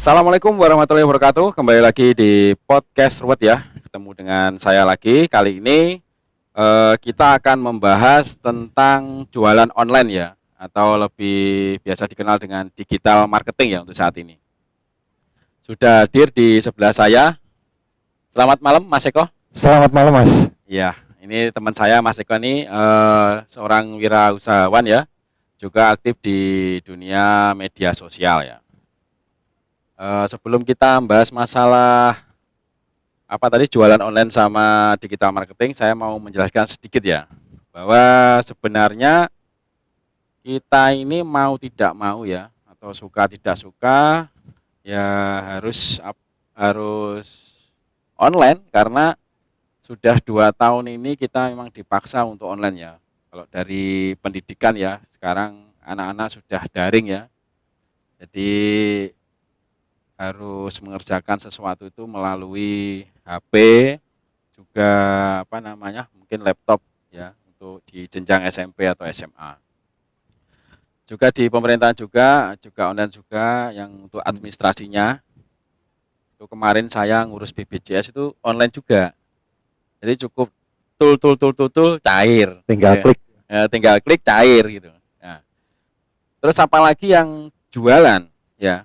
Assalamualaikum warahmatullahi wabarakatuh. Kembali lagi di podcast Ruwet ya. Ketemu dengan saya lagi. Kali ini kita akan membahas tentang jualan online ya, atau lebih biasa dikenal dengan digital marketing ya untuk saat ini. Sudah hadir di sebelah saya. Selamat malam Mas Eko. Selamat malam Mas. Ya, ini teman saya Mas Eko ini seorang wirausahawan ya, juga aktif di dunia media sosial ya. Sebelum kita membahas masalah jualan online sama digital marketing, saya mau menjelaskan sedikit ya, bahwa sebenarnya kita ini mau tidak mau ya, atau suka tidak suka ya harus online, karena sudah 2 tahun ini kita memang dipaksa untuk online ya. Kalau dari pendidikan ya, sekarang anak-anak sudah daring ya, jadi harus mengerjakan sesuatu itu melalui HP, juga mungkin laptop ya, untuk di jenjang SMP atau SMA. Juga di pemerintahan juga online juga, yang untuk administrasinya. Itu kemarin saya ngurus BPJS itu online juga. Jadi cukup tul cair. Tinggal klik. Tinggal klik cair gitu. Nah, terus apalagi yang jualan ya.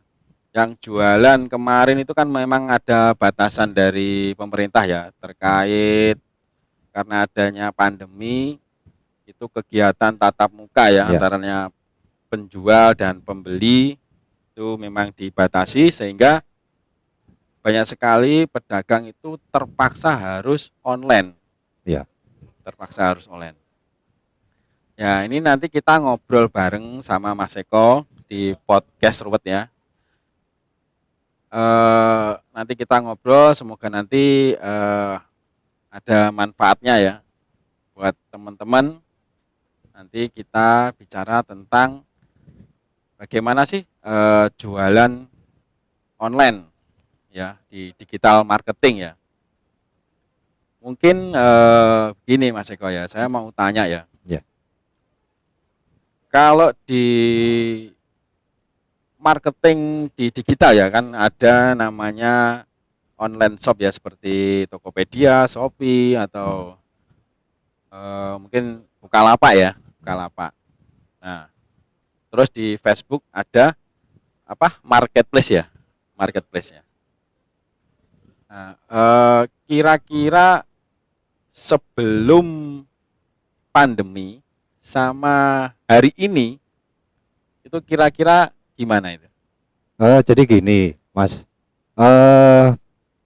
Yang jualan kemarin itu kan memang ada batasan dari pemerintah ya, terkait karena adanya pandemi, itu kegiatan tatap muka ya, antaranya penjual dan pembeli itu memang dibatasi, sehingga banyak sekali pedagang itu terpaksa harus online. Ya. Terpaksa harus online. Ya, ini nanti kita ngobrol bareng sama Mas Eko di podcast Ruwet ya. Nanti kita ngobrol, semoga nanti ada manfaatnya ya buat teman-teman. Nanti kita bicara tentang bagaimana sih jualan online ya, di digital marketing ya. Mungkin begini Mas Eko ya, saya mau tanya ya. Kalau di marketing di digital ya, kan ada namanya online shop ya, seperti Tokopedia, Shopee, atau mungkin Bukalapak ya, Bukalapak. Nah, terus di Facebook ada marketplace ya, marketplace ya. Nah, kira-kira sebelum pandemi sama hari ini itu kira-kira gimana itu? Jadi gini, Mas.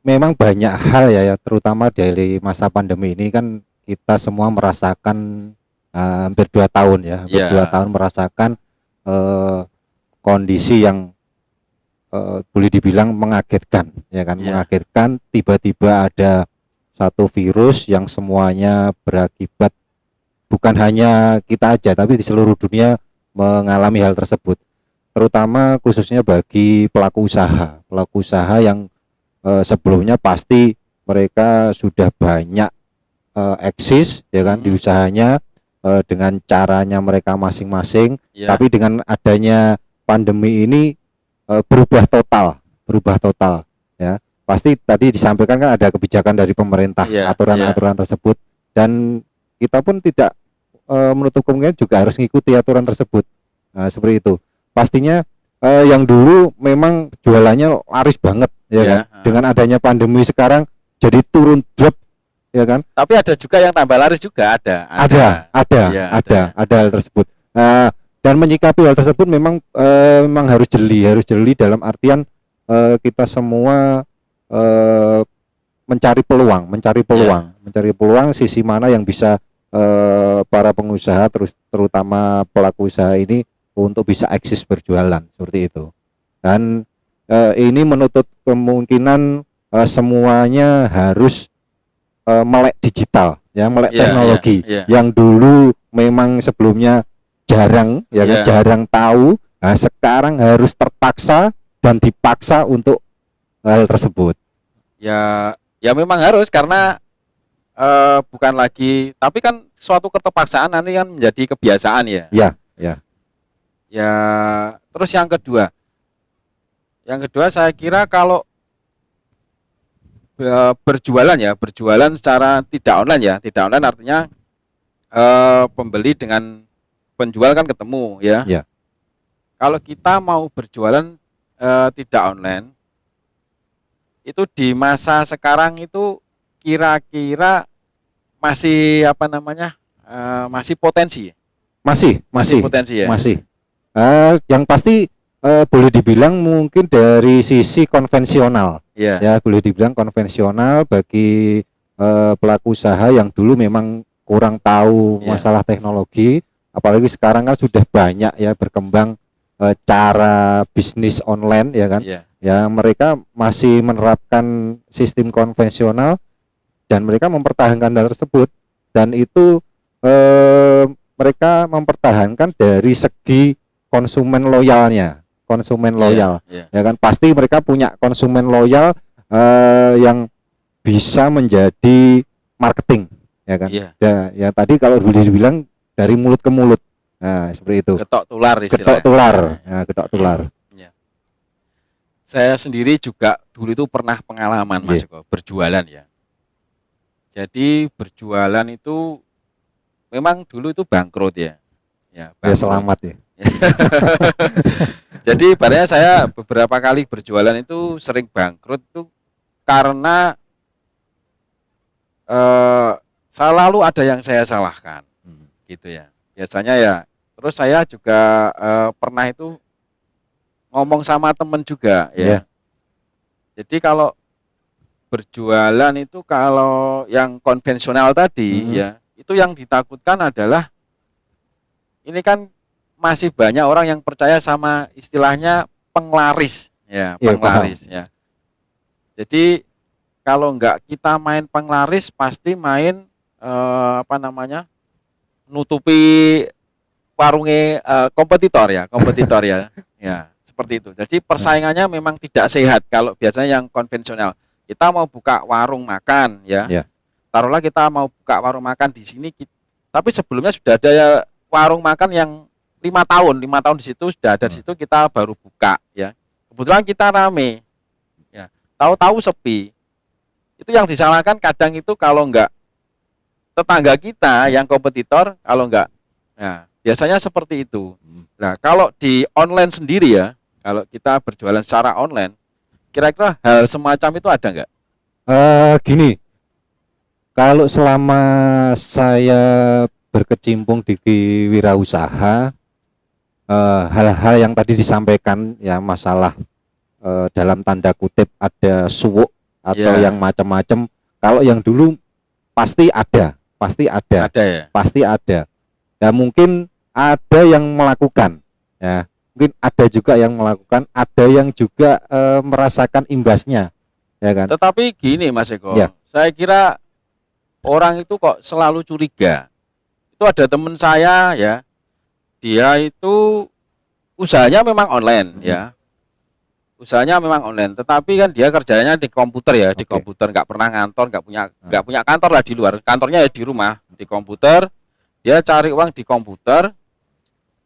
Memang banyak hal ya, terutama dari masa pandemi ini kan kita semua merasakan hampir 2 tahun ya, hampir 2 tahun merasakan kondisi yang boleh dibilang mengagetkan, ya kan? Mengagetkan, tiba-tiba ada satu virus yang semuanya berakibat, bukan hanya kita aja, tapi di seluruh dunia mengalami hal tersebut. Terutama khususnya bagi pelaku usaha yang sebelumnya pasti mereka sudah banyak eksis ya kan, di usahanya dengan caranya mereka masing-masing, tapi dengan adanya pandemi ini berubah total ya. Pasti tadi disampaikan kan ada kebijakan dari pemerintah, aturan-aturan tersebut, dan kita pun tidak menutup kemungkinan juga harus mengikuti aturan tersebut. Nah, seperti itu. Pastinya yang dulu memang jualannya laris banget ya kan. Dengan adanya pandemi sekarang jadi turun drop ya kan. Tapi ada juga yang tambah laris juga, ada hal tersebut. Dan menyikapi hal tersebut memang harus jeli dalam artian kita semua mencari peluang sisi mana yang bisa para pengusaha terutama pelaku usaha ini untuk bisa eksis berjualan seperti itu. Dan ini menutup kemungkinan semuanya harus melek digital ya, melek teknologi yang dulu memang sebelumnya jarang ya kan, jarang tahu. Nah, sekarang harus terpaksa dan dipaksa untuk hal tersebut. Ya memang harus, karena bukan lagi, tapi kan suatu keterpaksaan nanti kan menjadi kebiasaan ya. Ya. Ya, terus yang kedua, Yang kedua saya kira kalau berjualan secara tidak online ya, tidak online artinya pembeli dengan penjual kan ketemu ya. Ya. Kalau kita mau berjualan tidak online, itu di masa sekarang itu kira-kira masih apa namanya, masih potensi, Masih potensi ya. masih. Yang pasti boleh dibilang mungkin dari sisi konvensional. Iya. Ya, boleh dibilang konvensional bagi pelaku usaha yang dulu memang kurang tahu Iya. masalah teknologi, apalagi sekarang kan sudah banyak ya berkembang cara bisnis online ya kan. Iya. Ya, mereka masih menerapkan sistem konvensional dan mereka mempertahankan hal tersebut, dan itu mereka mempertahankan dari segi konsumen loyalnya, konsumen loyal. Iya. Ya kan, pasti mereka punya konsumen loyal yang bisa menjadi marketing ya kan. Iya. Ya tadi kalau boleh dibilang dari mulut ke mulut, nah seperti itu, Ketok tular ketok istilahnya. tular ya, ketok tular. Iya. Saya sendiri juga dulu itu pernah pengalaman Mas Eko, berjualan ya. Jadi berjualan itu memang dulu itu bangkrut ya. Ya, Ya selamat ya. Jadi ibaratnya saya beberapa kali berjualan itu sering bangkrut itu karena selalu ada yang saya salahkan, gitu ya. Biasanya ya. Terus saya juga pernah itu ngomong sama temen juga ya. Jadi kalau berjualan itu kalau yang konvensional tadi ya, itu yang ditakutkan adalah ini kan masih banyak orang yang percaya sama istilahnya penglaris ya, penglaris ya. Jadi kalau enggak kita main penglaris pasti main apa namanya, nutupi warungnya kompetitor ya, ya seperti itu. Jadi persaingannya memang tidak sehat kalau biasanya yang konvensional. Kita mau buka warung makan ya, taruhlah kita mau buka warung makan di sini, tapi sebelumnya sudah ada ya warung makan yang 5 tahun di situ sudah ada, di situ kita baru buka ya. Kebetulan kita rame, ya tahu-tahu sepi. Itu yang disalahkan kadang itu kalau enggak tetangga kita yang kompetitor, kalau enggak, nah biasanya seperti itu. Nah kalau di online sendiri ya, kalau kita berjualan secara online, kira-kira hal semacam itu ada enggak? Gini, kalau selama saya berkecimpung di wirausaha, hal-hal yang tadi disampaikan ya, masalah dalam tanda kutip ada suwuk atau yang macam-macam, kalau yang dulu pasti ada ya? Pasti ada. Ya mungkin ada yang melakukan ya, mungkin ada juga yang melakukan, ada yang juga merasakan imbasnya ya kan. Tetapi gini Mas Eko, saya kira orang itu kok selalu curiga. Itu ada teman saya ya, dia itu usahanya memang online ya, usahanya memang online, tetapi kan dia kerjanya di komputer ya, di komputer, nggak pernah ngantor, nggak punya kantor lah di luar, kantornya ya di rumah, di komputer, dia cari uang di komputer.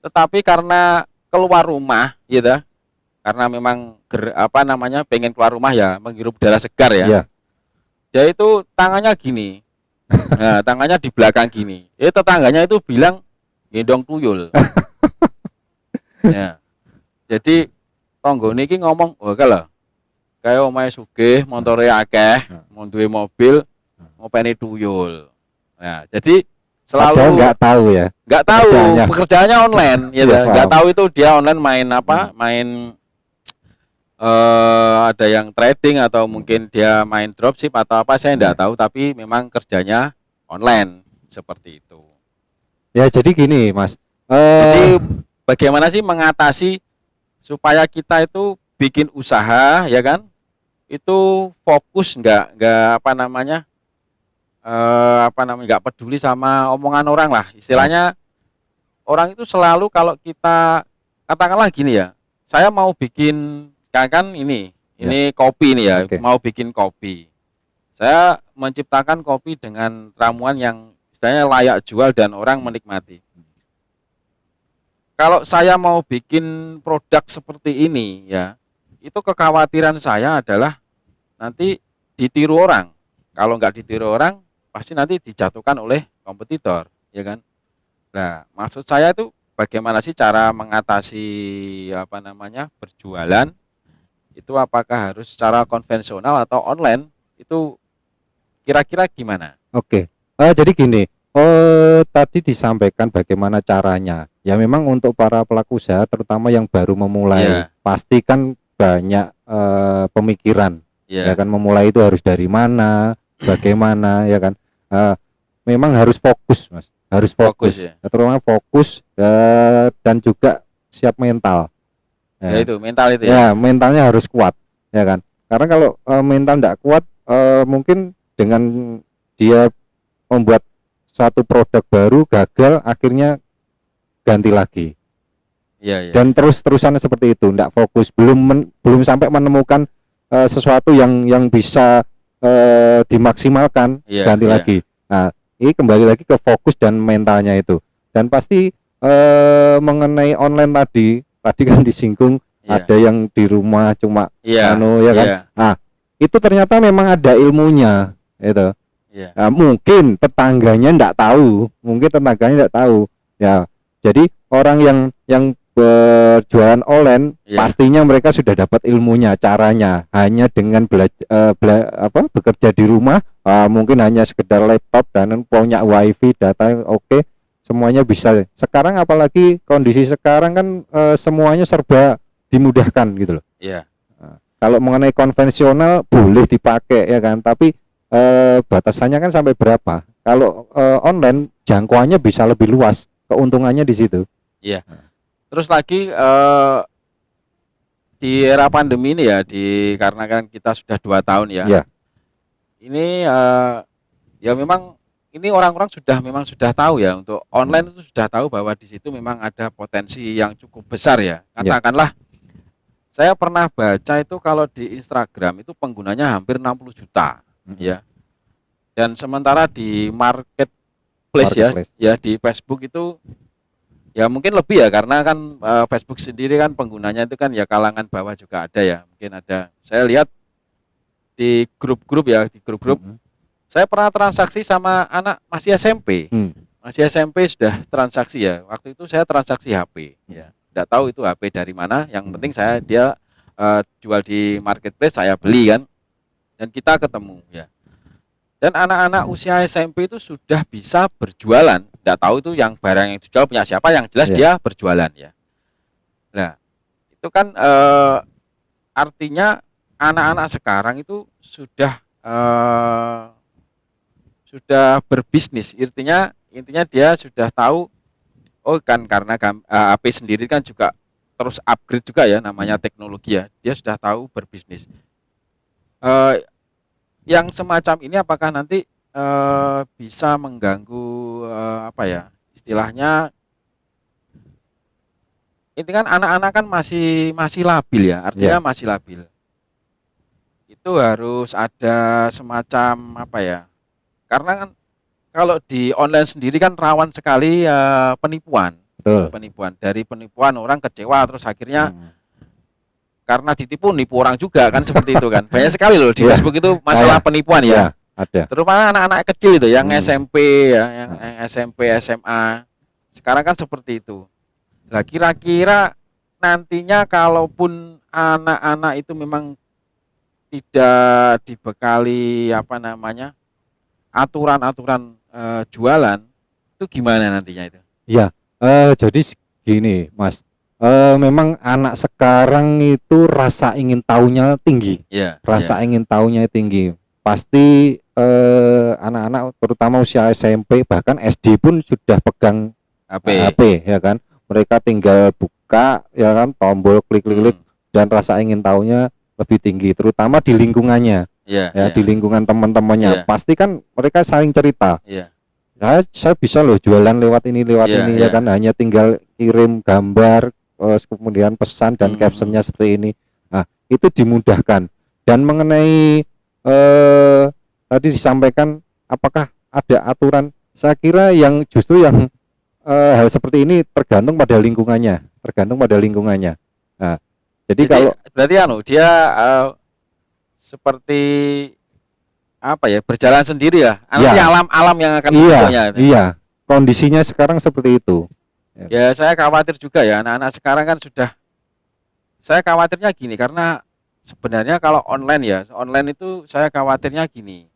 Tetapi karena keluar rumah gitu, karena memang apa namanya, pengen keluar rumah ya, menghirup udara segar ya, dia itu tangannya gini. Nah, tangannya di belakang gini. Tetangganya itu bilang gendong tuyul. Ya. Jadi tonggo niki ngomong, "Oh, kalau kayak omahe sugih, montore akeh, mau duwe mobil, ngopeni tuyul." Nah, jadi selalu nggak tahu ya. Nggak tahu pekerjaannya online ya, nggak tahu itu dia online main apa? Main ada yang trading atau mungkin dia main dropship atau apa, saya enggak tahu, tapi memang kerjanya online seperti itu. Ya jadi gini Mas, jadi bagaimana sih mengatasi supaya kita itu bikin usaha ya kan, itu fokus nggak apa namanya, nggak peduli sama omongan orang lah istilahnya. Orang itu selalu kalau kita katakanlah gini ya, saya mau bikin kan ini kopi nih ya, mau bikin kopi. Saya menciptakan kopi dengan ramuan yang istilahnya layak jual dan orang menikmati. Kalau saya mau bikin produk seperti ini ya, itu kekhawatiran saya adalah nanti ditiru orang. Kalau nggak ditiru orang, pasti nanti dijatuhkan oleh kompetitor, ya kan? Nah, maksud saya itu bagaimana sih cara mengatasi berjualan itu, apakah harus secara konvensional atau online? Itu kira-kira gimana? Oke. Jadi gini, tadi disampaikan bagaimana caranya. Ya memang untuk para pelaku usaha terutama yang baru memulai, pasti kan banyak pemikiran. Ya kan, memulai itu harus dari mana, bagaimana, ya kan. Memang harus fokus, Mas. Harus fokus. Ya. Terutama fokus dan juga siap mental. Ya itu mental itu ya. Mentalnya harus kuat, ya kan. Karena kalau mental tidak kuat, mungkin dengan dia membuat suatu produk baru gagal, akhirnya ganti lagi. Ya. Dan terus-terusan seperti itu, tidak fokus, belum sampai menemukan sesuatu yang bisa dimaksimalkan, ganti lagi. Nah, ini kembali lagi ke fokus dan mentalnya itu. Dan pasti mengenai online tadi kan disinggung, ada yang di rumah cuma ya kan. Nah, itu ternyata memang ada ilmunya itu. Nah, mungkin tetangganya tidak tahu, ya. Jadi orang yang berjualan online, pastinya mereka sudah dapat ilmunya, caranya. Hanya dengan bekerja di rumah, mungkin hanya sekedar laptop dan punya wifi, data oke, semuanya bisa. Sekarang apalagi kondisi sekarang kan semuanya serba dimudahkan gitu loh. Nah, kalau mengenai konvensional boleh dipakai, ya kan, tapi batasannya kan sampai berapa? Kalau online jangkauannya bisa lebih luas, keuntungannya di situ. Iya. Terus lagi di era pandemi ini ya, karena kan kita sudah 2 tahun ya. Ini ya memang ini orang-orang sudah tahu ya, untuk online itu sudah tahu bahwa di situ memang ada potensi yang cukup besar ya. Katakanlah saya pernah baca itu kalau di Instagram itu penggunanya hampir 60 juta ya. Dan sementara di marketplace ya di Facebook itu ya mungkin lebih ya, karena kan Facebook sendiri kan penggunanya itu kan ya kalangan bawah juga ada ya. Mungkin ada, saya lihat di grup-grup saya pernah transaksi sama anak masih SMP. Masih SMP sudah transaksi ya. Waktu itu saya transaksi HP ya. Tidak tahu itu HP dari mana, yang penting dia jual di marketplace, saya beli kan. Dan kita ketemu ya. Dan anak-anak usia SMP itu sudah bisa berjualan. Tidak tahu itu yang barang yang dijual punya siapa, yang jelas dia berjualan ya. Nah, itu kan artinya anak-anak sekarang itu sudah berbisnis. Intinya dia sudah tahu, oh kan, karena HP sendiri kan juga terus upgrade juga ya, namanya teknologi ya. Dia sudah tahu berbisnis. Yang semacam ini apakah nanti bisa mengganggu istilahnya, ini kan anak-anak kan masih labil ya, artinya masih labil. Itu harus ada semacam karena kan kalau di online sendiri kan rawan sekali penipuan. Dari penipuan orang kecewa, terus akhirnya karena nipu orang juga kan, seperti itu kan. Banyak sekali loh di Facebook itu masalah penipuan ya. Ada. Terutama anak-anak kecil itu yang SMP ya, yang SMP, SMA. Sekarang kan seperti itu. Nah, kira-kira nantinya kalaupun anak-anak itu memang tidak dibekali aturan-aturan jualan, itu gimana nantinya itu? Ya, jadi gini, Mas. Memang anak sekarang itu rasa ingin tahunya tinggi. Ingin tahunya tinggi. Pasti anak-anak terutama usia SMP, bahkan SD pun sudah pegang HP ya kan. Mereka tinggal buka ya kan, tombol klik-klik dan rasa ingin tahunya lebih tinggi, terutama di lingkungannya. Di lingkungan teman-temannya. Pasti kan mereka saling cerita. Saya bisa loh jualan lewat ini ya kan, hanya tinggal kirim gambar, kemudian pesan dan captionnya seperti ini. Nah, itu dimudahkan. Dan mengenai tadi disampaikan apakah ada aturan, saya kira yang hal seperti ini tergantung pada lingkungannya. Nah, Jadi Jadi kalau berarti dia seperti apa ya, berjalan sendiri ya. Nanti ya, alam yang akan iya, membentuknya. iya, kondisinya sekarang seperti itu. Ya saya khawatir juga ya, anak-anak sekarang kan sudah, saya khawatirnya gini karena sebenarnya kalau online ya, online itu saya khawatirnya gini.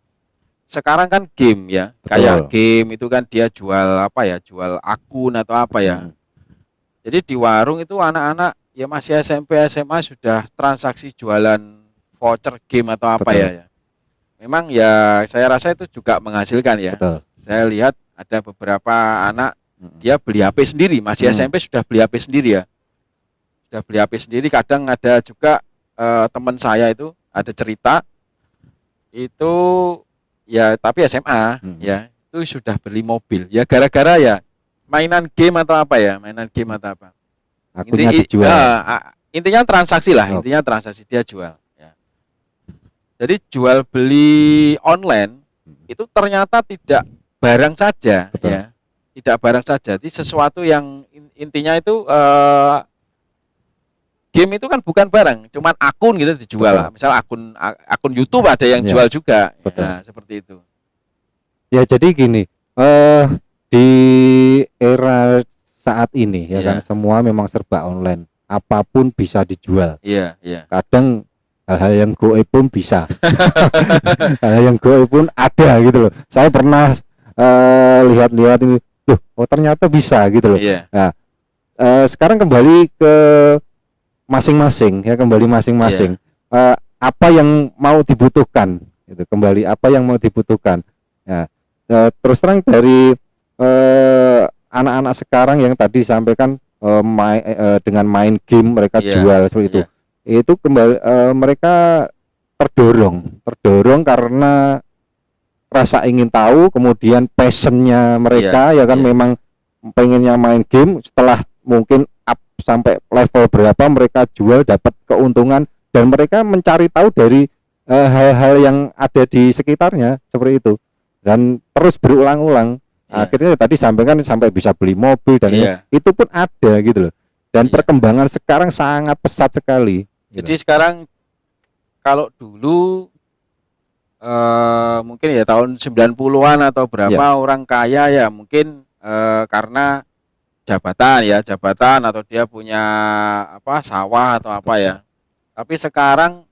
Sekarang kan game ya, kayak Betul. game itu kan dia jual apa ya, jual akun atau apa ya. Hmm. Jadi di warung itu anak-anak ya masih SMP SMA sudah transaksi jualan voucher game atau apa Betul. ya. Memang ya saya rasa itu juga menghasilkan ya. Betul. Saya lihat ada beberapa anak Hmm. dia beli HP sendiri, masih Hmm. SMP sudah beli HP sendiri ya. Sudah beli HP sendiri. Kadang ada juga teman saya itu ada cerita itu ya, tapi SMA ya, itu sudah beli mobil ya gara-gara ya mainan game atau apa ya, mainan game atau apa. Akunnya dijual. Intinya transaksi lah, Oh. intinya transaksi dia jual ya. Jadi jual beli online itu ternyata tidak barang saja. Betul. Ya, tidak barang saja. Jadi sesuatu yang intinya itu game itu kan bukan barang, cuman akun gitu dijual. Betul. Misal akun YouTube ada yang Ya. jual juga. Betul. Nah, seperti itu. Ya jadi gini, di era saat ini ya Iya. kan semua memang serba online, apapun bisa dijual. Iya, iya. Kadang hal-hal yang goib pun bisa, hal yang goib pun ada gitu loh. Saya pernah lihat-lihat ini, oh ternyata bisa gitu loh. Iya. Sekarang kembali ke masing-masing ya, kembali masing-masing. Apa yang mau dibutuhkan, gitu. Kembali apa yang mau dibutuhkan. Ya, terus terang dari anak-anak sekarang yang tadi disampaikan dengan main game mereka Iya, jual seperti itu. Itu kembali mereka terdorong karena rasa ingin tahu, kemudian passionnya mereka ya kan memang pengennya main game, setelah mungkin up sampai level berapa mereka jual dapat keuntungan, dan mereka mencari tahu dari hal-hal yang ada di sekitarnya seperti itu, dan terus berulang-ulang. Akhirnya tadi sampaikan sampai bisa beli mobil dan itu pun ada gitu loh, dan perkembangan sekarang sangat pesat sekali. Jadi sekarang kalau dulu mungkin ya tahun 90-an atau berapa orang kaya ya mungkin karena jabatan atau dia punya apa sawah atau apa ya. Tapi sekarang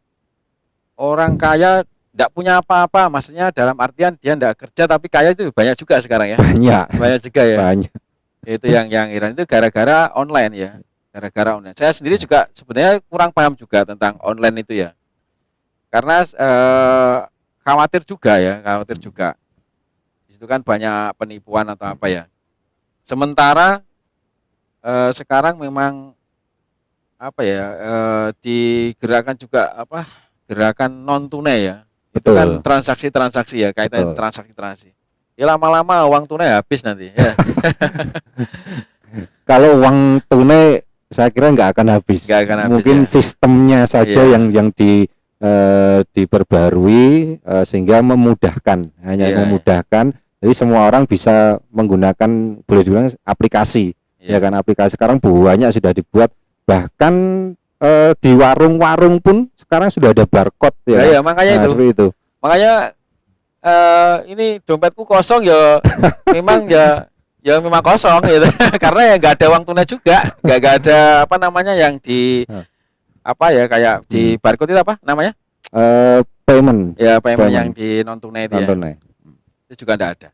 orang kaya tidak punya apa-apa, maksudnya dalam artian dia tidak kerja tapi kaya itu banyak juga sekarang ya. Banyak juga ya. Banyak. Itu yang Iran itu gara-gara online ya. Gara-gara online. Saya sendiri juga sebenarnya kurang paham juga tentang online itu ya. Karena khawatir juga. Di situ kan banyak penipuan atau apa ya. Sementara sekarang memang apa ya, digerakkan juga apa, gerakan non tunai ya. Itu kan transaksi ya, kaitannya transaksi. Ya lama-lama uang tunai habis nanti ya. Kalau uang tunai saya kira nggak akan habis. Mungkin ya. Sistemnya saja yang diperbarui sehingga memudahkan, memudahkan. Jadi semua orang bisa menggunakan, boleh dibilang aplikasi. Ya kan, aplikasi sekarang banyak sudah dibuat, bahkan di warung-warung pun sekarang sudah ada barcode ya. Ya makanya itu. Makanya ini dompetku kosong ya memang ya memang kosong gitu. Karena ya nggak ada uang tunai juga, nggak ada apa namanya yang di apa ya, kayak di barcode itu apa namanya, payment yang di non tunai itu itu juga nggak ada.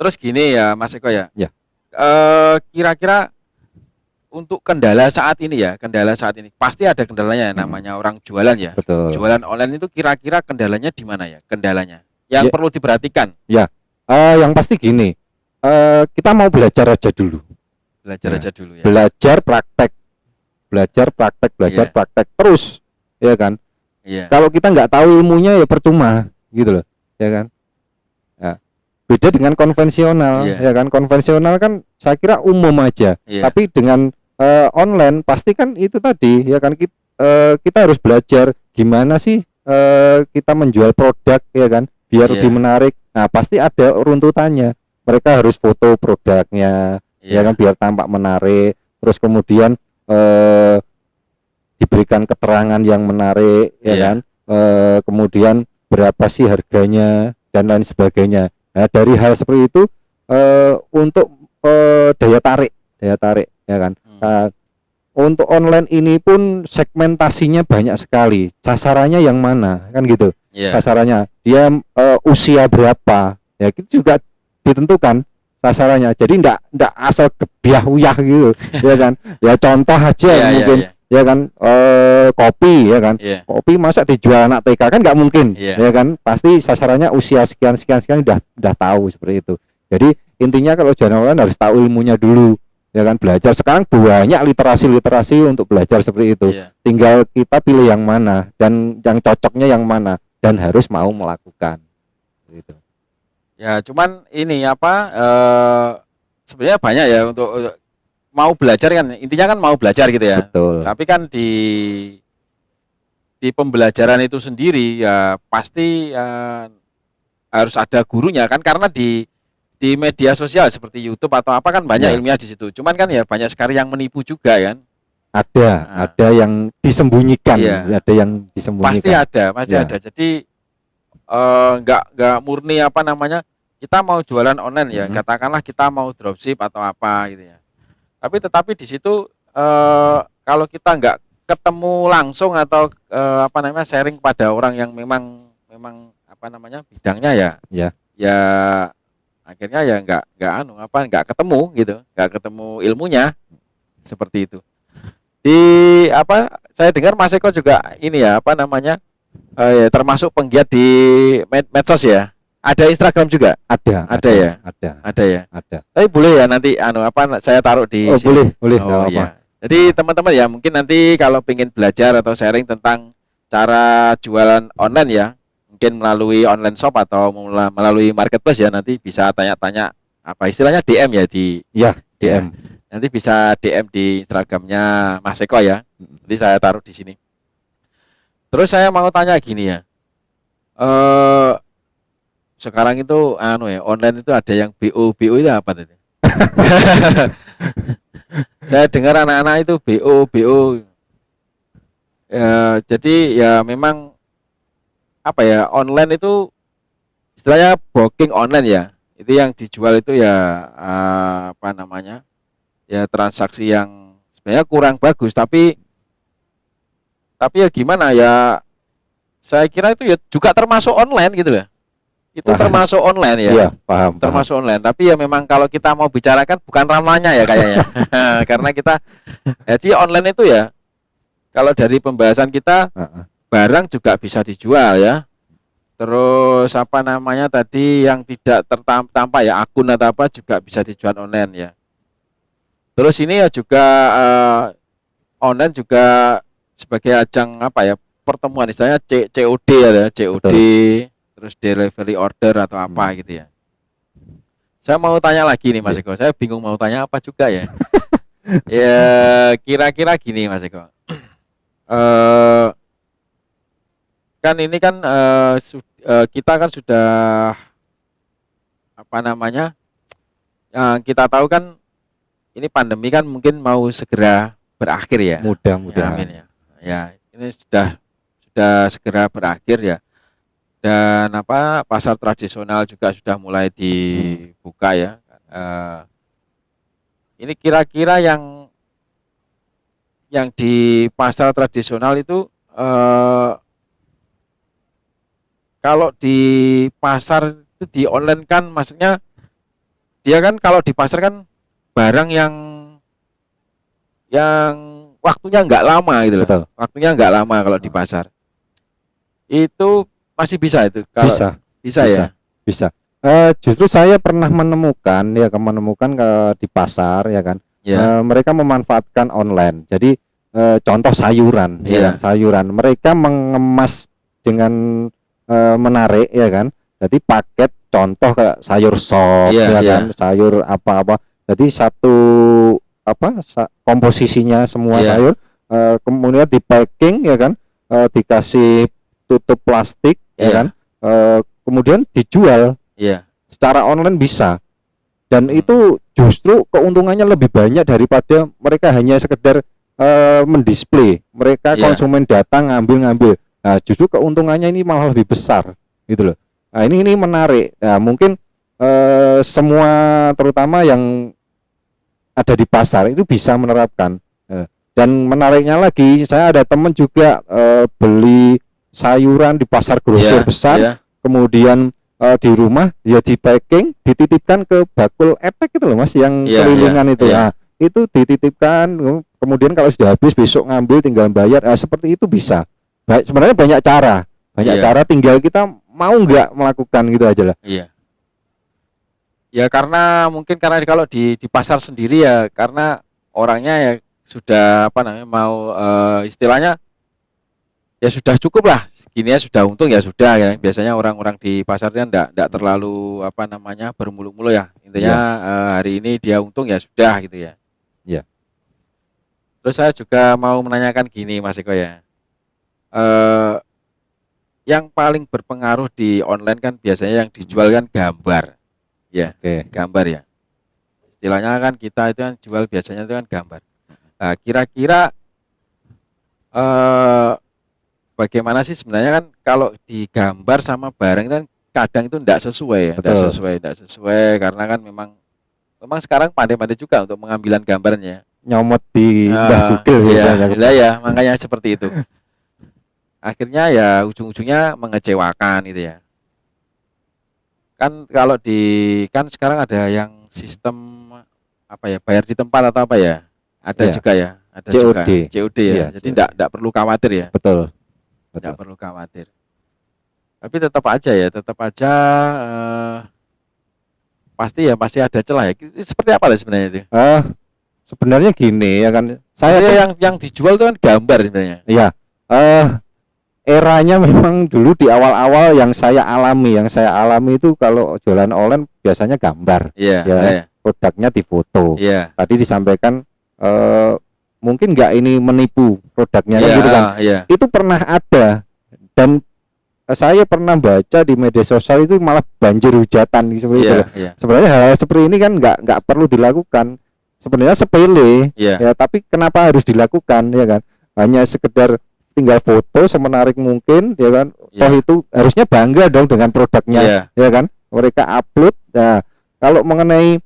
Terus gini ya Mas Eko ya, kira-kira untuk kendala saat ini pasti ada kendalanya, namanya orang jualan ya. Betul. Jualan online itu kira-kira kendalanya di mana ya, yang perlu diperhatikan ya. Yang pasti gini, kita mau belajar aja dulu ya. Belajar praktek terus ya kan. Kalau kita nggak tahu ilmunya ya percuma gitu loh ya kan. Beda dengan konvensional ya kan. Konvensional kan saya kira umum aja, tapi dengan online pasti kan itu tadi ya kan, kita harus belajar gimana sih kita menjual produk ya kan, biar lebih menarik. Nah pasti ada runtutannya, mereka harus foto produknya ya kan biar tampak menarik. Terus kemudian diberikan keterangan yang menarik, ya Iya. kan, kemudian berapa sih harganya dan lain sebagainya. Nah, dari hal seperti itu untuk daya tarik, ya kan. Nah, untuk online ini pun segmentasinya banyak sekali. Sasarannya yang mana, kan gitu. Iya. Sasarannya dia usia berapa, ya itu juga ditentukan sasarannya. Jadi ndak asal gebiah-uyah gitu, ya kan. Ya contoh aja Iya, mungkin, iya. ya kan, kopi, ya kan. Iya. Kopi masa dijual anak TK kan nggak mungkin, Iya. ya kan. Pasti sasarannya usia sekian udah tahu seperti itu. Jadi intinya kalau jualan online harus tahu ilmunya dulu, ya kan, belajar. Sekarang banyak literasi untuk belajar seperti itu. Iya. Tinggal kita pilih yang mana dan yang cocoknya yang mana dan harus mau melakukan gitu. Ya, cuman ini apa sebenarnya banyak ya untuk mau belajar kan, intinya kan mau belajar gitu ya. Betul. Tapi kan di pembelajaran itu sendiri ya pasti harus ada gurunya kan, karena di media sosial seperti YouTube atau apa kan banyak Ya. ilmiah di situ. Cuman kan ya banyak sekali yang menipu juga kan. Ada yang disembunyikan, Iya. ada yang disembunyikan. Pasti Ya. ada. Jadi nggak murni apa namanya, kita mau jualan online ya, katakanlah kita mau dropship atau apa gitu ya. Tetapi di situ kalau kita nggak ketemu langsung atau apa namanya sharing pada orang yang memang apa namanya bidangnya ya, Ya. ya akhirnya ya nggak ketemu gitu, nggak ketemu ilmunya seperti itu. Di apa saya dengar Mas Eko juga ini ya apa namanya ya, termasuk penggiat di medsos ya. Ada Instagram juga? Ada ya? Ada ya? Ada. Tapi boleh ya nanti saya taruh di Oh, sini. boleh Oh nggak iya. Jadi teman-teman ya mungkin nanti kalau ingin belajar atau sharing tentang cara jualan online ya, mungkin melalui online shop atau melalui marketplace ya, nanti bisa tanya-tanya apa istilahnya DM ya Ya, DM. Nanti bisa DM di Instagramnya Mas Eko ya. Nanti saya taruh di sini. Terus saya mau tanya gini ya. Sekarang itu online itu ada yang BO itu apa tadi? Saya dengar anak-anak itu BO. Jadi ya memang apa ya, online itu istilahnya booking online ya. Itu yang dijual itu ya apa namanya? Ya transaksi yang sebenarnya kurang bagus, tapi ya gimana ya, saya kira itu ya juga termasuk online gitu ya. Itu termasuk online ya. Iya, paham. Termasuk online, tapi ya memang kalau kita mau bicarakan bukan ranahnya ya kayaknya. Karena kita jadi online itu ya, kalau dari pembahasan kita barang juga bisa dijual ya. Terus apa namanya tadi yang tidak tanpa ya akun atau apa juga bisa dijual online ya. Terus ini ya juga online juga sebagai ajang apa ya, pertemuan istilahnya COD ya, COD. Betul. Terus delivery order atau apa gitu ya. Saya mau tanya lagi nih Mas Eko, saya bingung mau tanya apa juga ya. Ya kira-kira gini Mas Eko. Kan ini kan kita kan sudah apa namanya, yang kita tahu kan ini pandemi kan mungkin mau segera berakhir ya. Mudah-mudahan. Ya, amin ya. Ya, ini sudah segera berakhir ya. Dan apa pasar tradisional juga sudah mulai dibuka ya. Ini kira-kira yang di pasar tradisional itu kalau di pasar itu di online kan, maksudnya dia kan kalau di pasar kan barang yang waktunya nggak lama gitu loh. Betul. Waktunya nggak lama kalau di pasar. Itu masih bisa itu kalau bisa ya. Bisa. Justru saya pernah menemukan di pasar ya kan. Ya. Mereka memanfaatkan online. Jadi contoh sayuran ya kan? Sayuran. Mereka mengemas dengan menarik ya kan. Jadi paket contoh kayak sayur sop ya kan, sayur apa-apa. Jadi satu komposisinya semua sayur kemudian di packing ya kan, dikasih tutup plastik ya kan, kemudian dijual secara online bisa, dan itu justru keuntungannya lebih banyak daripada mereka hanya sekedar mendisplay, mereka Iya. konsumen datang ngambil. Nah, justru keuntungannya ini malah lebih besar gitu loh. Nah, ini menarik. Nah, mungkin semua terutama yang ada di pasar itu bisa menerapkan. Dan menariknya lagi, saya ada teman juga beli sayuran di pasar grosir Iya, besar, iya. kemudian di rumah ya di packing, dititipkan ke bakul etek itu loh Mas, yang Iya, kelilingan iya, itu. iya. Nah, itu dititipkan, kemudian kalau sudah habis besok ngambil tinggal bayar. Nah, seperti itu bisa. Sebenarnya banyak Iya. cara, tinggal kita mau nggak melakukan gitu aja lah. Iya. Ya karena mungkin karena kalau di pasar sendiri ya karena orangnya ya sudah apa namanya mau istilahnya ya sudah cukup lah segini ya sudah untung ya sudah ya biasanya orang-orang di pasar kan enggak terlalu apa namanya bermuluk-muluk ya intinya hari ini dia untung ya sudah gitu ya. Iya. Terus saya juga mau menanyakan gini Mas Eko ya. Yang paling berpengaruh di online kan biasanya yang dijual kan gambar. Ya, Oke. gambar ya. Istilahnya kan kita itu kan jual biasanya itu kan gambar. Nah, kira-kira bagaimana sih sebenarnya kan kalau digambar sama barang itu kan kadang itu tidak sesuai ya, tidak sesuai karena kan memang sekarang pandai-pandai juga untuk pengambilan gambarnya. Nyomot di Google iya, biasanya. ya, makanya seperti itu. Akhirnya ya ujung-ujungnya mengecewakan gitu ya. Kan kalau kan sekarang ada yang sistem apa ya bayar di tempat atau apa ya ada juga ya ada COD. COD ya, Iya, jadi tidak perlu khawatir ya, betul. tidak perlu khawatir, tapi tetap aja pasti ada celah ya. Seperti apa lah sebenarnya itu? Sebenarnya gini ya kan, saya yang dijual itu kan gambar sebenarnya. Iya. Eranya memang dulu di awal-awal yang saya alami itu kalau jualan online biasanya gambar. Iya. Produknya difoto. Iya. Tadi disampaikan mungkin nggak ini menipu produknya gitu kan. Iya. Itu pernah ada dan saya pernah baca di media sosial itu malah banjir hujatan seperti itu. Iya. Sebenarnya hal seperti ini kan nggak perlu dilakukan. Sebenarnya sepele. Iya. Ya, tapi kenapa harus dilakukan ya kan? Hanya sekedar tinggal foto semenarik mungkin ya kan. Toh itu harusnya bangga dong dengan produknya ya kan. Mereka upload. Nah, kalau mengenai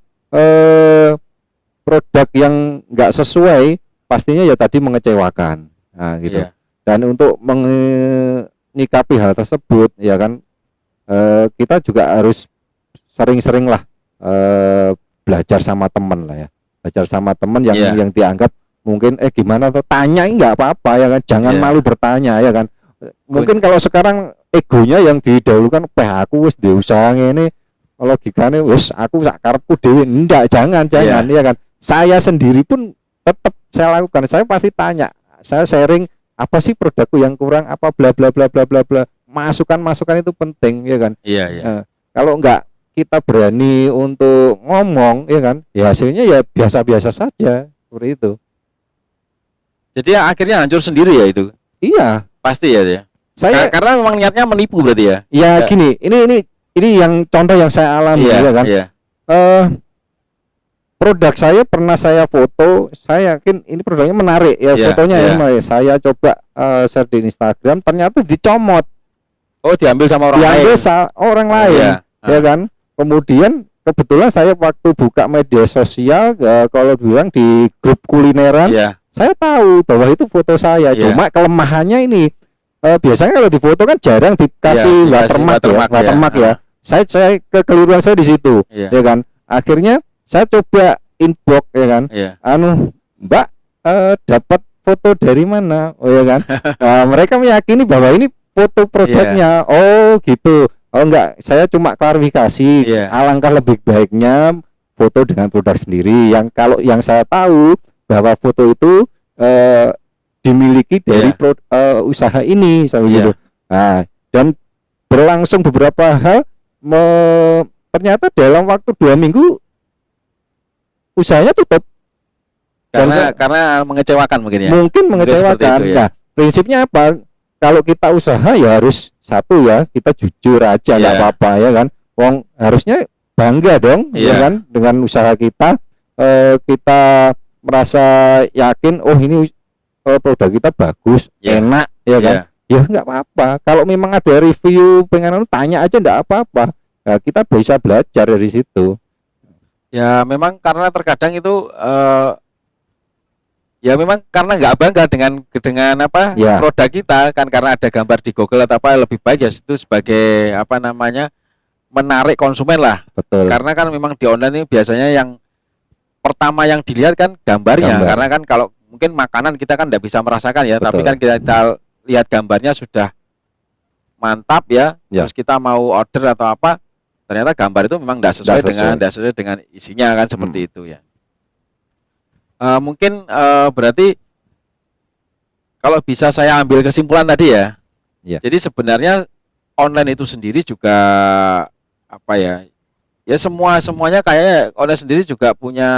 produk yang nggak sesuai pastinya ya tadi mengecewakan. Nah, gitu. Dan untuk menyikapi hal tersebut ya kan kita juga harus sering-sering lah belajar sama teman lah ya. Belajar sama teman yang dianggap mungkin gimana tuh tanya nggak apa-apa ya kan, jangan malu bertanya ya kan. Mungkin kalau sekarang egonya yang didahulukan, aku wis di usaha ini logikane wis aku sak karepku dhewe. Enggak, jangan ya kan. Saya sendiri pun tetap saya lakukan, saya pasti tanya, saya sharing apa sih produkku yang kurang, apa bla bla bla bla bla bla. Masukan itu penting ya kan. Kalau enggak kita berani untuk ngomong ya kan, ya hasilnya ya biasa-biasa saja seperti itu. Jadi akhirnya hancur sendiri ya itu. Iya, pasti ya. Saya karena memang niatnya menipu berarti ya. Ya gini, ini yang contoh yang saya alami ya kan. Produk saya pernah saya foto, saya yakin ini produknya menarik ya, fotonya menarik. Saya coba share di Instagram, ternyata dicomot. Oh, diambil sama orang lain. Ya kan. Kemudian kebetulan saya waktu buka media sosial kalau bilang di grup kulineran, saya tahu bahwa itu foto saya. Cuma kelemahannya ini biasanya kalau di foto kan jarang dikasih watermark ya. Saya kekeliruan saya di situ, ya kan. Akhirnya saya coba inbox ya kan. Mbak dapat foto dari mana? Oh ya kan. Nah, mereka meyakini bahwa ini foto produknya. Oh gitu. Oh enggak, saya cuma klarifikasi. Alangkah lebih baiknya foto dengan produk sendiri. Yang kalau yang saya tahu bahwa foto itu dimiliki dari usaha ini, gitu. Nah, dan berlangsung beberapa hal, ternyata dalam waktu 2 minggu usahanya tutup. Karena mengecewakan mungkin ya. Mungkin mengecewakan. Itu, Nah, prinsipnya apa? Kalau kita usaha ya harus satu ya, kita jujur aja nggak apa-apa ya kan. Wong harusnya bangga dong ya kan dengan usaha kita. Kita merasa yakin, oh ini produk kita bagus, enak, ya kan? Ya nggak apa-apa. Kalau memang ada review pengen tanya aja nggak apa-apa. Nah, kita bisa belajar dari situ. Ya memang karena terkadang itu ya memang karena nggak bangga dengan apa produk kita kan, karena ada gambar di Google atau apa, lebih baik ya itu sebagai apa namanya menarik konsumen lah. Betul. Karena kan memang di online ini biasanya yang pertama yang dilihat kan gambarnya. Karena kan kalau mungkin makanan kita kan tidak bisa merasakan ya. Betul. Tapi kan kita lihat gambarnya sudah mantap ya. Terus kita mau order atau apa, ternyata gambar itu memang tidak sesuai dengan isinya kan, seperti itu ya. Mungkin berarti kalau bisa saya ambil kesimpulan tadi ya. Jadi sebenarnya online itu sendiri juga apa ya? Ya semuanya kayaknya online sendiri juga punya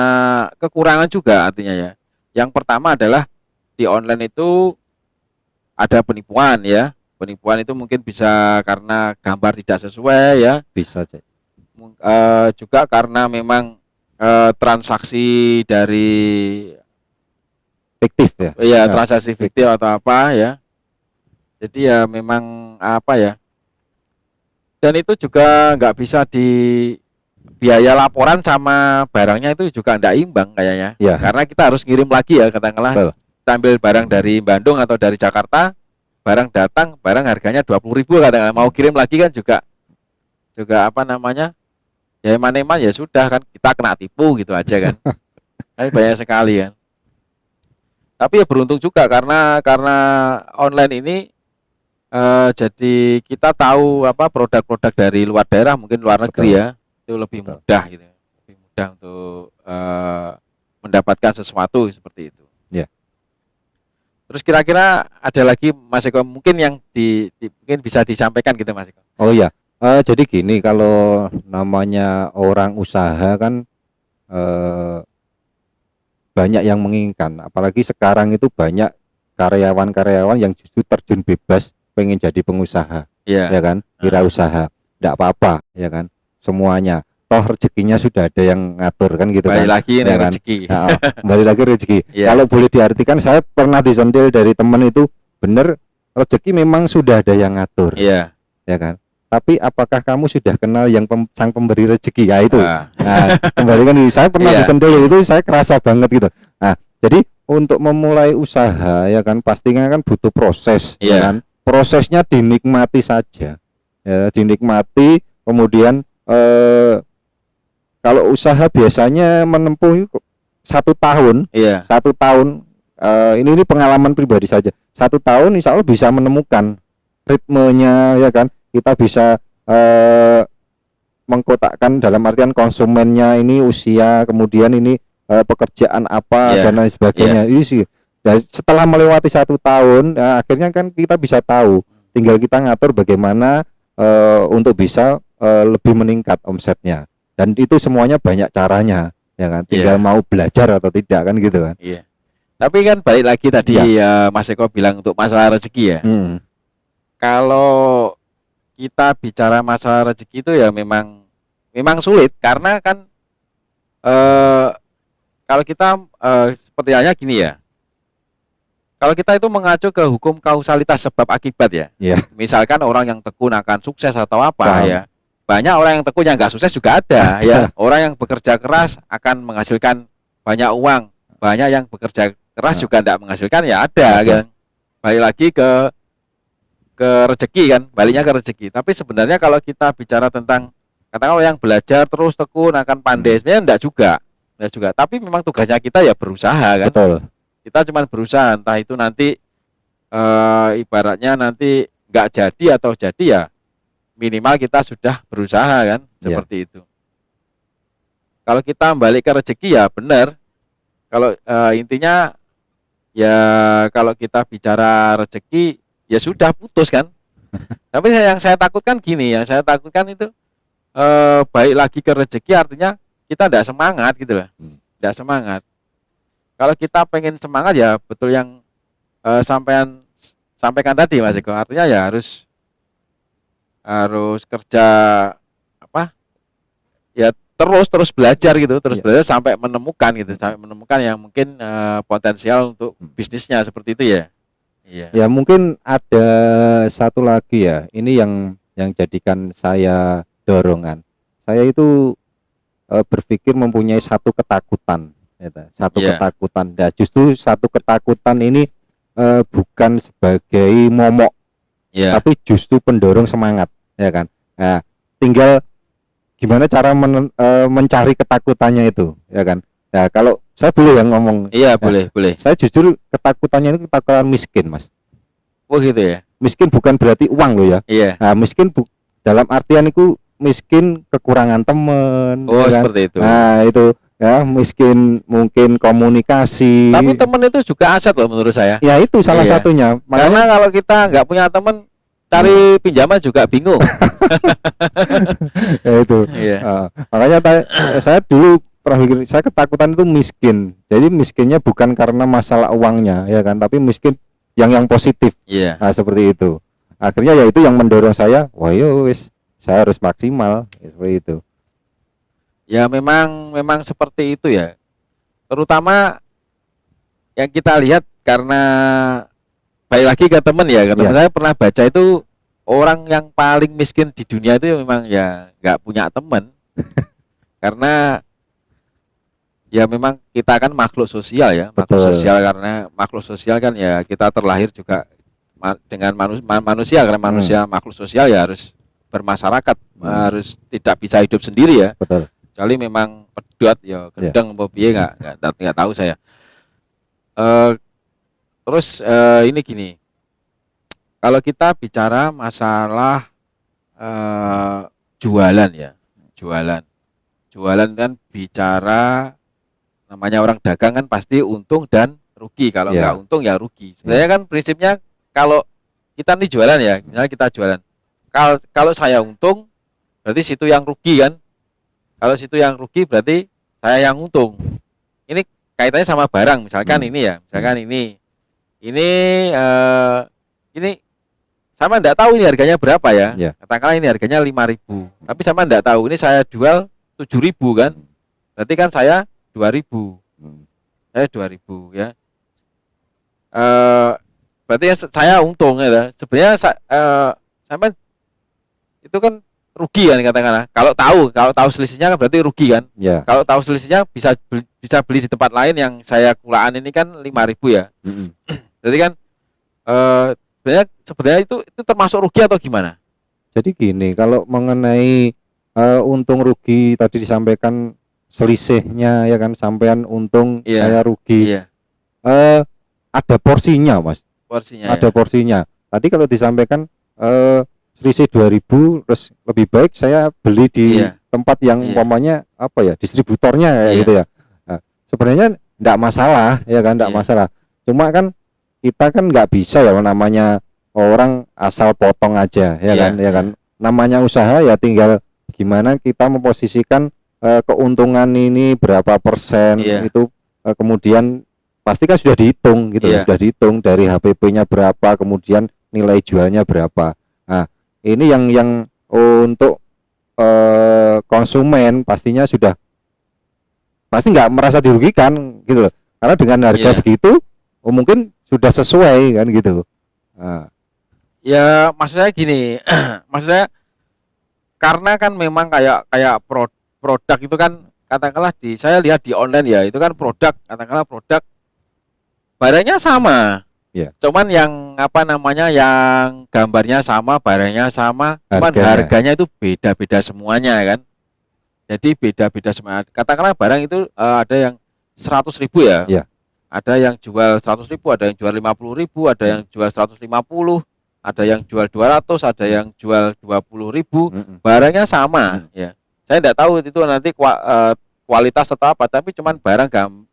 kekurangan juga artinya ya. Yang pertama adalah di online itu ada penipuan ya. Penipuan itu mungkin bisa karena gambar tidak sesuai ya. Bisa jadi. Juga karena memang transaksi dari fiktif ya. Iya, transaksi fiktif atau apa ya. Jadi ya memang apa ya. Dan itu juga nggak bisa biaya laporan sama barangnya itu juga enggak imbang kayaknya. Karena kita harus ngirim lagi ya, katakanlah. Kita ambil barang dari Bandung atau dari Jakarta, barang datang, barang harganya 20.000 katakanlah. Mau kirim lagi kan juga apa namanya? Ya eman-eman ya sudah kan, kita kena tipu gitu aja kan. Tapi banyak sekali kan. Tapi ya beruntung juga karena online ini jadi kita tahu apa produk-produk dari luar daerah, mungkin luar negeri ya, itu lebih mudah gitu, lebih mudah untuk mendapatkan sesuatu seperti itu. Terus kira-kira ada lagi Mas Eko mungkin yang mungkin bisa disampaikan gitu Mas Eko? Oh iya, jadi gini, kalau namanya orang usaha kan banyak yang menginginkan, apalagi sekarang itu banyak karyawan-karyawan yang justru terjun bebas pengen jadi pengusaha, ya kan, wirausaha, tidak apa-apa, ya kan, semuanya, toh rezekinya sudah ada yang ngatur kan gitu. Balik lagi ya kan? Rezeki. Balik lagi rezeki. Kalau boleh diartikan, saya pernah disentil dari teman itu, bener rezeki memang sudah ada yang ngatur, ya kan. Tapi apakah kamu sudah kenal yang sang pemberi rezeki? Ya itu. Nah, kembali kan saya pernah disentil itu, saya kerasa banget gitu. Nah, jadi untuk memulai usaha ya kan pastinya kan butuh proses, ya kan. Prosesnya dinikmati saja. Ya, dinikmati, kemudian kalau usaha biasanya menempuh 1 tahun. 1 tahun ini pengalaman pribadi saja. 1 tahun insya Allah bisa menemukan ritmenya, ya kan. Kita bisa mengkotakkan dalam artian konsumennya ini usia, kemudian ini pekerjaan apa dan lain sebagainya. Ini sih. Dan setelah melewati 1 tahun, akhirnya kan kita bisa tahu. Tinggal kita ngatur bagaimana untuk bisa lebih meningkat omsetnya. Dan itu semuanya banyak caranya, ya kan. Tinggal mau belajar atau tidak kan gitu kan. Tapi kan balik lagi tadi Mas Eko bilang untuk masalah rezeki ya. Kalau kita bicara masalah rezeki itu ya memang sulit karena kan kalau kita seperti halnya gini ya. Kalau kita itu mengacu ke hukum kausalitas sebab akibat ya. Misalkan orang yang tekun akan sukses atau apa ya. Banyak orang yang tekun yang nggak sukses juga ada ya. Orang yang bekerja keras akan menghasilkan banyak uang. Banyak yang bekerja keras juga tidak menghasilkan ya ada kan. Balik lagi ke rezeki kan, baliknya ke rezeki. Tapi sebenarnya kalau kita bicara tentang katakanlah yang belajar terus tekun akan pandai, sebenarnya enggak juga. Tapi memang tugasnya kita ya berusaha kan. Betul. Kita cuma berusaha, entah itu nanti ibaratnya nanti enggak jadi atau jadi ya minimal kita sudah berusaha kan, seperti itu. Kalau kita balik ke rezeki ya benar. Kalau intinya ya kalau kita bicara rezeki ya sudah putus kan. Tapi yang saya takutkan gini, yang saya takutkan itu baik lagi ke rezeki artinya kita tidak semangat gitu loh. Tidak semangat. Kalau kita pengen semangat ya betul yang sampaikan tadi Mas Eko, artinya ya harus kerja apa? Ya terus belajar gitu, terus Iya. belajar sampai menemukan gitu, sampai menemukan yang mungkin potensial untuk bisnisnya seperti itu ya. Iya. Ya mungkin ada satu lagi ya. Ini yang jadikan saya dorongan. Saya itu berpikir mempunyai satu ketakutan, ya, satu Iya. ketakutan. Nah, justru satu ketakutan ini bukan sebagai momok, Iya. tapi justru pendorong semangat, ya kan. Nah, tinggal gimana cara mencari ketakutannya itu, ya kan. Nah, kalau saya boleh yang ngomong, Iya, nah, boleh. saya jujur ketakutannya itu ketakutan miskin, Mas. Oh gitu ya. Miskin bukan berarti uang loh ya. Iya. Nah, miskin dalam artian itu miskin kekurangan teman, Oh, ya kan? seperti itu. Nah, itu ya miskin mungkin komunikasi. Tapi teman itu juga aset loh menurut saya. Ya itu salah Iya. satunya. Karena Makanya kalau kita nggak punya teman, cari pinjaman juga bingung. ya itu. Iya. Makanya saya dulu pernah pikir saya ketakutan itu miskin. Jadi miskinnya bukan karena masalah uangnya, ya kan, tapi miskin yang positif. Iya. Nah, seperti itu. Akhirnya ya itu yang mendorong saya, wah yo wis, saya harus maksimal, ya, seperti itu. Ya memang seperti itu ya. Terutama yang kita lihat karena balik lagi ke teman ya, ke teman Iya. saya pernah baca itu orang yang paling miskin di dunia itu memang ya nggak punya teman. Karena ya memang kita kan makhluk sosial ya, makhluk Betul. sosial, karena makhluk sosial kan ya kita terlahir juga dengan manusia, karena manusia makhluk sosial ya harus bermasyarakat, harus tidak bisa hidup sendiri ya. Betul. Kecuali memang pedot ya gendeng apa piye nggak tahu saya. Terus ini gini, kalau kita bicara masalah jualan ya, jualan kan bicara, namanya orang dagang kan pasti untung dan rugi. Kalau nggak untung ya rugi. Sebenarnya kan prinsipnya kalau kita nih jualan ya, misalnya kita jualan, kalau saya untung berarti situ yang rugi kan. Kalau situ yang rugi berarti saya yang untung. Ini kaitannya sama barang, misalkan ini ya, misalkan ini sama enggak tahu ini harganya berapa ya. Katakanlah ini harganya 5.000. Tapi sama enggak tahu ini saya jual 7.000 kan. Berarti kan saya 2.000. Saya 2.000 ya. Berarti ya saya untung ya. Sebenarnya sama itu kan rugi kan katakanlah. Kalau tahu selisihnya kan berarti rugi kan. Kalau tahu selisihnya bisa beli di tempat lain yang saya kulaan ini kan 5.000 ya. Jadi kan sebenarnya itu termasuk rugi atau gimana? Jadi gini, kalau mengenai untung rugi tadi disampaikan selisihnya ya kan, sampean untung saya rugi. Ada porsinya, Mas. Ada porsinya. Tadi kalau disampaikan selisih 2.000, terus lebih baik saya beli di tempat yang umpamanya apa ya, distributornya kayak gitu ya. Nah, sebenarnya enggak masalah ya kan, enggak masalah. Cuma kan kita kan nggak bisa ya namanya orang asal potong aja ya kan, ya kan. Namanya usaha ya tinggal gimana kita memposisikan keuntungan ini berapa persen itu kemudian pasti kan sudah dihitung gitu, sudah dihitung dari HPP-nya berapa, kemudian nilai jualnya berapa. Nah, ini yang untuk konsumen pastinya sudah pasti nggak merasa dirugikan gitu loh, karena dengan harga segitu mungkin sudah sesuai kan gitu. Nah. Ya maksud saya gini, maksudnya karena kan memang kayak produk itu kan katakanlah saya lihat di online ya, itu kan produk, katakanlah produk barangnya sama. Cuman yang apa namanya, yang gambarnya sama, barangnya sama, cuman harganya itu beda-beda semuanya kan. Jadi beda-beda semua. Katakanlah barang itu ada yang 100.000 ya. Ada yang jual 100.000, ada yang jual 50.000, ada yang jual 150, ada yang jual 200, ada yang jual 20.000. Barangnya sama ya. Saya tidak tahu itu nanti kualitas atau apa, tapi cuman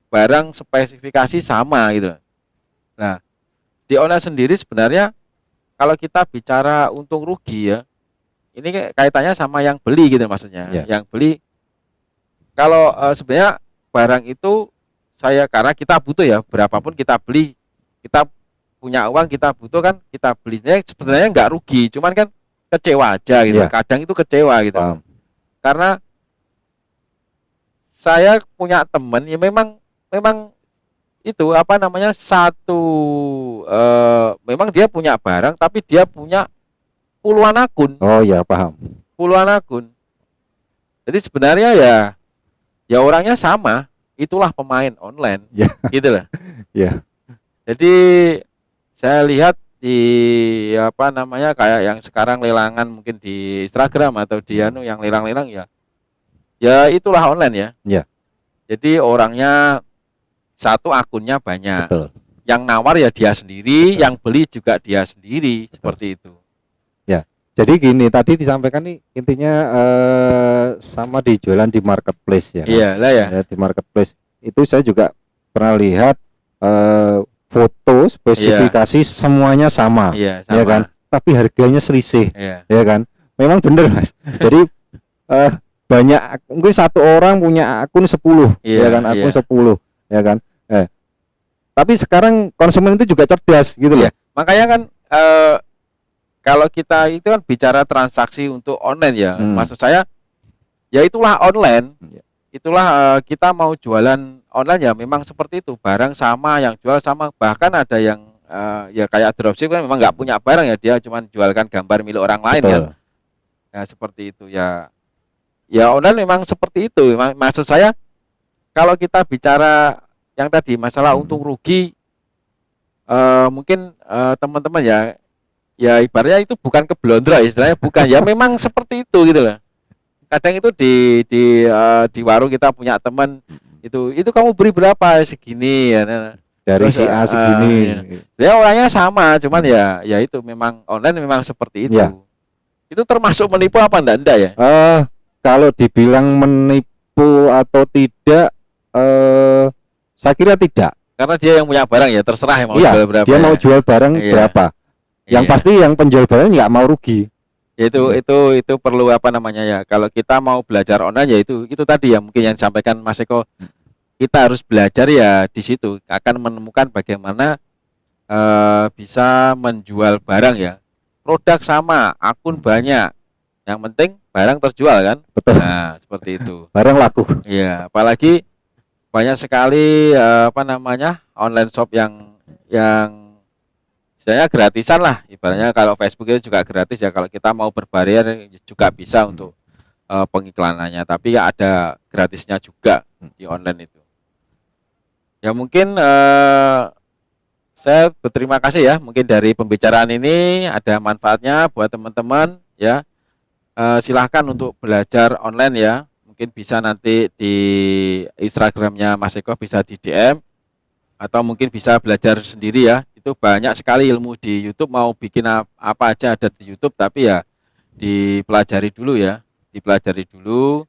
barang spesifikasi sama gitu. Nah, di online sendiri sebenarnya kalau kita bicara untung rugi ya, ini kaitannya sama yang beli gitu maksudnya. Yang beli, kalau sebenarnya barang itu karena kita butuh ya, berapapun kita beli, kita punya uang, kita butuh kan, kita belinya sebenarnya nggak rugi, cuman kan kecewa aja gitu. Kadang itu kecewa gitu. Karena saya punya teman ya memang itu apa namanya satu memang dia punya barang tapi dia punya puluhan akun, Oh ya, paham. puluhan akun. Jadi sebenarnya ya orangnya sama, itulah pemain online, Ya. gitu lah. Ya. Jadi saya lihat di apa namanya kayak yang sekarang lelangan mungkin di Instagram atau di anu yang lelang-lelang ya itulah online ya. Ya. Jadi orangnya satu akunnya banyak. Betul. Yang nawar ya dia sendiri, Betul. yang beli juga dia sendiri, Betul. seperti itu. Ya. Jadi gini, tadi disampaikan nih intinya sama di jualan di marketplace ya kan? Iya lah ya. Ya, di marketplace itu saya juga pernah lihat foto spesifikasi semuanya sama, Iya, ya kan? sama. Tapi harganya selisih, Iya. ya kan? Memang bener Mas. Jadi banyak, mungkin satu orang punya akun 10, Iya, ya kan? Akun iya. 10, ya kan? Tapi sekarang konsumen itu juga cerdas gitu loh. Iya. Makanya kan kalau kita itu kan bicara transaksi untuk online ya, maksud saya ya itulah online. Itulah kita mau jualan online ya memang seperti itu, barang sama, yang jual sama, bahkan ada yang ya kayak dropship kan memang nggak punya barang ya, dia cuma jualkan gambar milik orang lain. Betul. Kan ya seperti itu ya online memang seperti itu. Maksud saya kalau kita bicara yang tadi masalah untung rugi, mungkin teman-teman ya ibaratnya itu bukan keblondro istilahnya, bukan ya memang seperti itu gitu loh. Kadang itu di warung kita punya teman itu kamu beri berapa, segini ya. Dari Terus, si A segini. Ya orangnya sama, cuman ya itu memang online memang seperti itu. Ya. Itu termasuk menipu apa enggak ya? Kalau dibilang menipu atau tidak, saya kira tidak. Karena dia yang punya barang ya terserah mau Iya, jual berapa. dia mau jual barang Iya. berapa. Yang Iya. pasti yang penjual barang nggak mau rugi. Itu perlu apa namanya ya, kalau kita mau belajar online ya itu tadi ya mungkin yang disampaikan Mas Eko, kita harus belajar ya di situ akan menemukan bagaimana bisa menjual barang ya, produk sama, akun banyak, yang penting barang terjual kan. Betul. Nah seperti itu. Barang laku. Iya, apalagi banyak sekali apa namanya online shop yang saya gratisan lah, ibaratnya kalau Facebook itu juga gratis ya, kalau kita mau berbayar juga bisa untuk pengiklanannya, tapi ya ada gratisnya juga di online itu. Ya mungkin saya berterima kasih ya, mungkin dari pembicaraan ini ada manfaatnya buat teman-teman ya. Silahkan untuk belajar online ya, mungkin bisa nanti di Instagramnya Mas Eko bisa di DM, atau mungkin bisa belajar sendiri ya. Itu banyak sekali ilmu di YouTube, mau bikin apa aja ada di YouTube, tapi ya dipelajari dulu ya, dipelajari dulu.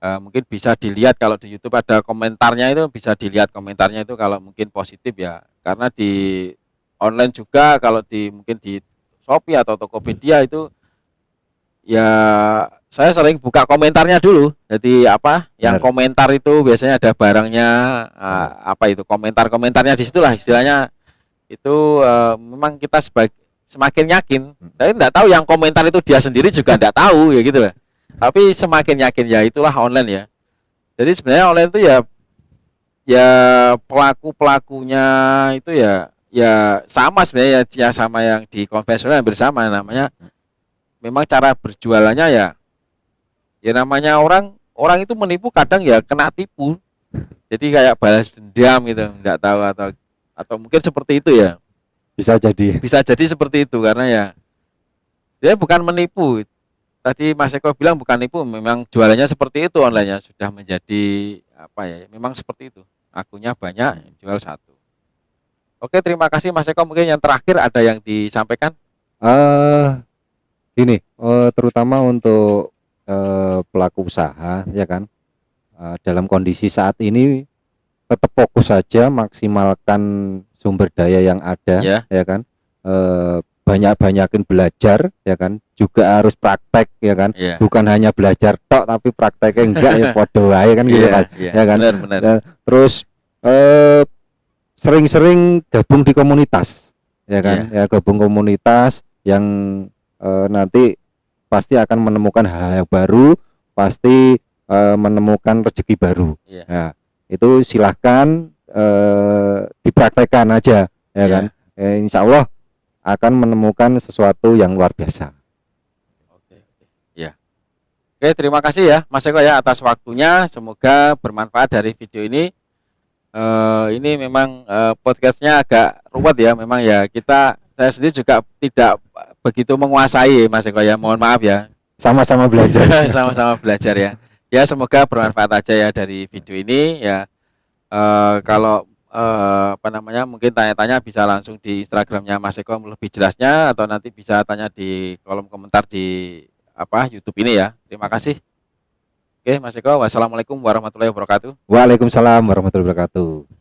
Mungkin bisa dilihat kalau di YouTube ada komentarnya, itu bisa dilihat komentarnya itu kalau mungkin positif ya, karena di online juga kalau mungkin di Shopee atau Tokopedia itu ya saya sering buka komentarnya dulu. Jadi apa yang Benar. komentar itu biasanya ada barangnya, apa itu komentarnya di situlah istilahnya. Itu memang kita semakin yakin. Saya tidak tahu yang komentar itu dia sendiri juga tidak tahu ya gitu lah. Tapi semakin yakin ya itulah online ya. Jadi sebenarnya online itu ya pelakunya itu ya sama sebenarnya ya sama yang di konvensional, hampir sama namanya. Memang cara berjualannya ya namanya orang itu menipu kadang ya kena tipu. Jadi kayak balas dendam gitu, tidak tahu atau mungkin seperti itu ya. Bisa jadi. Bisa jadi seperti itu karena dia bukan menipu. Tadi Mas Eko bilang bukan nipu, memang jualannya seperti itu, online-nya sudah menjadi apa ya? Memang seperti itu. Akunnya banyak, jual satu. Oke, terima kasih Mas Eko. Mungkin yang terakhir ada yang disampaikan? Gini, terutama untuk pelaku usaha ya kan, dalam kondisi saat ini tetap fokus saja, maksimalkan sumber daya yang ada ya kan, banyakin belajar ya kan, juga harus praktek ya kan, bukan hanya belajar tok tapi prakteknya enggak ya podo wae kan gitu kan ya kan. Benar. Terus sering-sering gabung di komunitas ya kan, ya gabung komunitas yang nanti pasti akan menemukan hal yang baru, pasti menemukan rezeki baru. Iya. Nah, itu silahkan dipraktekkan aja, ya Iya. kan. Insya Allah akan menemukan sesuatu yang luar biasa. Oke. Ya. Oke, terima kasih ya Mas Eko ya atas waktunya. Semoga bermanfaat dari video ini. Ini memang podcastnya agak ruwet ya. Memang ya saya sendiri juga tidak begitu menguasai Mas Eko ya. Mohon maaf ya. Sama-sama belajar. Sama-sama belajar ya. Ya semoga bermanfaat aja ya dari video ini ya. Kalau mungkin tanya-tanya bisa langsung di Instagramnya Mas Eko lebih jelasnya, atau nanti bisa tanya di kolom komentar di YouTube ini ya. Terima kasih. Oke Mas Eko, wassalamualaikum warahmatullahi wabarakatuh. Waalaikumsalam warahmatullahi wabarakatuh.